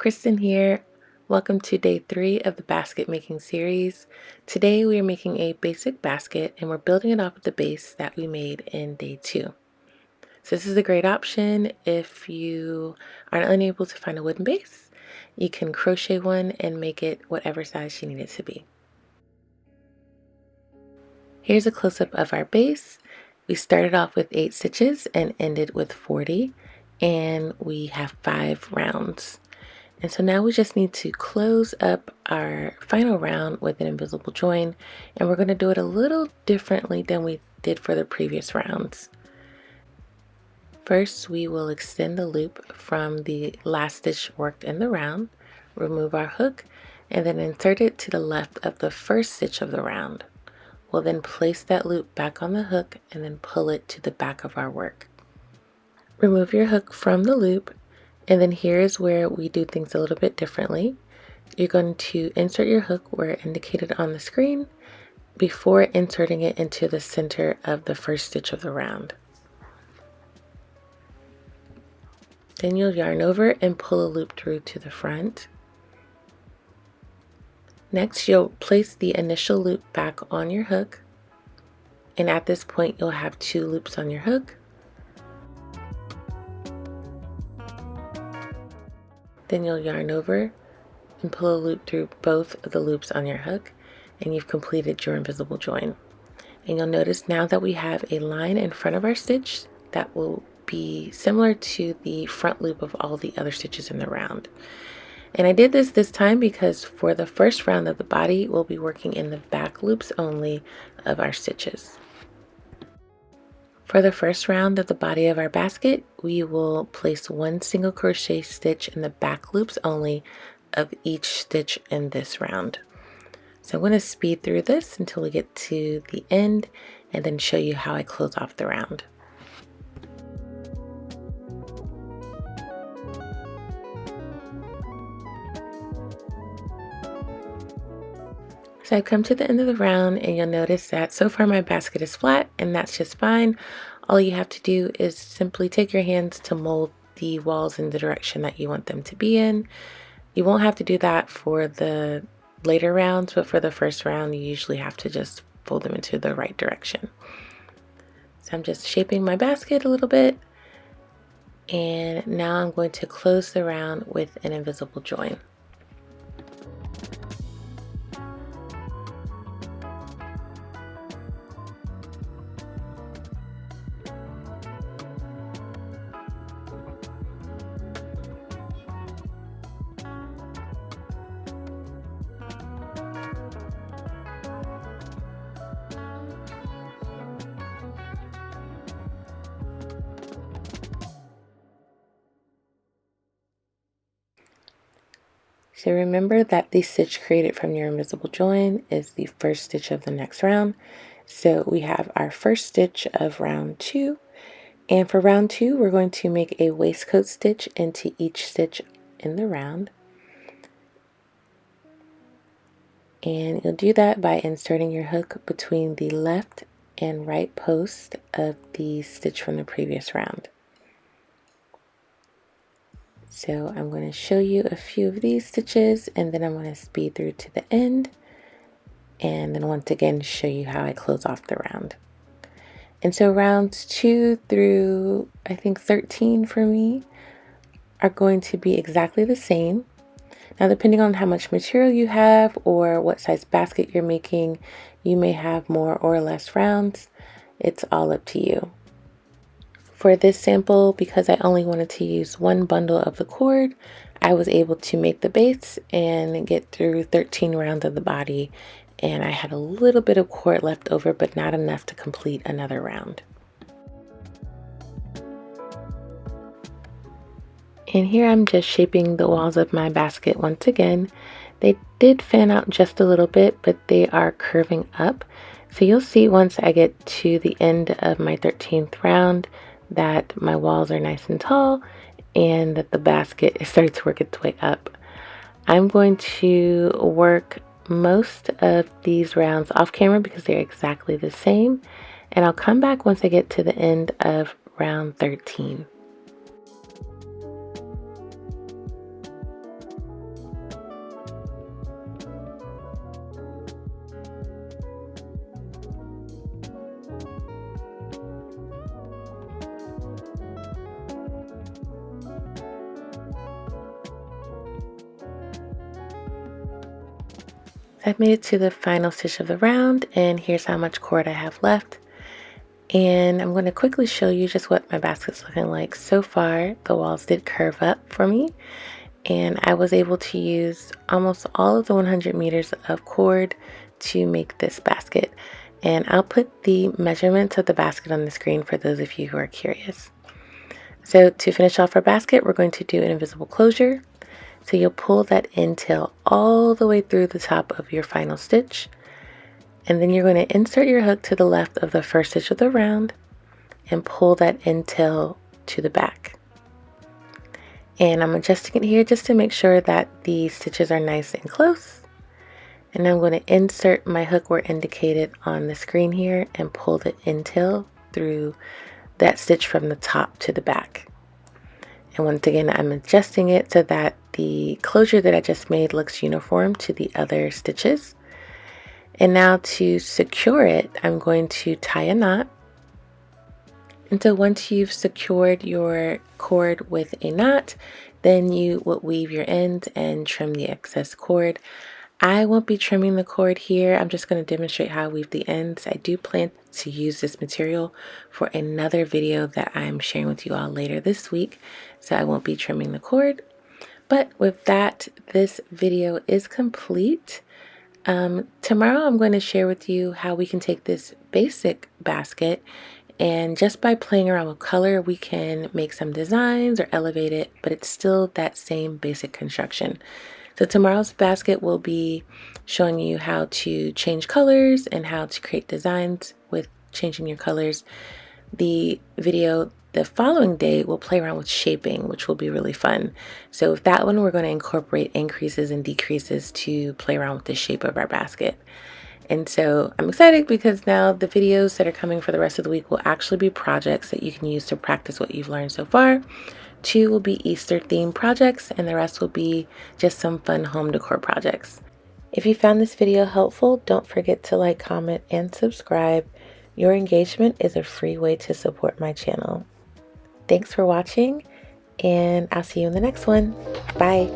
Kristen here. Welcome to day 3 of the basket making series. Today we are making a basic basket and we're building it off of the base that we made in day 2. So this is a great option if you are unable to find a wooden base. You can crochet one and make it whatever size you need it to be. Here's a close-up of our base. We started off with 8 stitches and ended with 40, and we have 5 rounds. And so now we just need to close up our final round with an invisible join, and we're going to do it a little differently than we did for the previous rounds. First, we will extend the loop from the last stitch worked in the round, remove our hook, and then insert it to the left of the first stitch of the round. We'll then place that loop back on the hook and then pull it to the back of our work. Remove your hook from the loop. And then here's where we do things a little bit differently. You're going to insert your hook where indicated on the screen before inserting it into the center of the first stitch of the round. Then you'll yarn over and pull a loop through to the front. Next, you'll place the initial loop back on your hook. And at this point, you'll have 2 loops on your hook. Then you'll yarn over and pull a loop through both of the loops on your hook, and you've completed your invisible join. And you'll notice now that we have a line in front of our stitch that will be similar to the front loop of all the other stitches in the round. And I did this time because for the first round of the body, we'll be working in the back loops only of our stitches. For the first round of the body of our basket, we will place 1 single crochet stitch in the back loops only of each stitch in this round. So I'm going to speed through this until we get to the end and then show you how I close off the round. So I've come to the end of the round, and you'll notice that so far my basket is flat, and that's just fine. All you have to do is simply take your hands to mold the walls in the direction that you want them to be in. You won't have to do that for the later rounds, but for the first round, you usually have to just fold them into the right direction. So I'm just shaping my basket a little bit, and now I'm going to close the round with an invisible join. So remember that the stitch created from your invisible join is the first stitch of the next round. So we have our first stitch of round 2. And for round 2, we're going to make a waistcoat stitch into each stitch in the round. And you'll do that by inserting your hook between the left and right post of the stitch from the previous round. So I'm going to show you a few of these stitches, and then I'm going to speed through to the end, and then once again show you how I close off the round. And so rounds 2 through I think 13 for me are going to be exactly the same. Now, depending on how much material you have or what size basket you're making, you may have more or less rounds. It's all up to you. For this sample, because I only wanted to use 1 bundle of the cord, I was able to make the base and get through 13 rounds of the body, and I had a little bit of cord left over, but not enough to complete another round. And here I'm just shaping the walls of my basket once again. They did fan out just a little bit, but they are curving up. So you'll see once I get to the end of my 13th round that my walls are nice and tall and that the basket is starting to work its way up. I'm going to work most of these rounds off camera because they're exactly the same, and I'll come back once I get to the end of round 13. I've made it to the final stitch of the round, and here's how much cord I have left. And I'm going to quickly show you just what my basket's looking like so far. The walls did curve up for me, and I was able to use almost all of the 100 meters of cord to make this basket. And I'll put the measurements of the basket on the screen for those of you who are curious. So to finish off our basket, we're going to do an invisible closure. So you'll pull that end tail all the way through the top of your final stitch. And then you're going to insert your hook to the left of the first stitch of the round and pull that end tail to the back. And I'm adjusting it here just to make sure that the stitches are nice and close. And I'm going to insert my hook where indicated on the screen here and pull the end tail through that stitch from the top to the back. And once again, I'm adjusting it so that the closure that I just made looks uniform to the other stitches. And now to secure it, I'm going to tie a knot. And so once you've secured your cord with a knot, then you will weave your ends and trim the excess cord. I won't be trimming the cord here. I'm just going to demonstrate how I weave the ends. I do plan to use this material for another video that I'm sharing with you all later this week, so I won't be trimming the cord. But with that, this video is complete. Tomorrow I'm going to share with you how we can take this basic basket, and just by playing around with color we can make some designs or elevate it, but it's still that same basic construction. So tomorrow's basket will be showing you how to change colors and how to create designs with changing your colors. The video the following day will play around with shaping, which will be really fun. So with that one, we're going to incorporate increases and decreases to play around with the shape of our basket. And so I'm excited because now the videos that are coming for the rest of the week will actually be projects that you can use to practice what you've learned so far. 2 will be Easter themed projects, and the rest will be just some fun home decor projects. If you found this video helpful, don't forget to like, comment, and subscribe. Your engagement is a free way to support my channel. Thanks for watching, and I'll see you in the next one. Bye.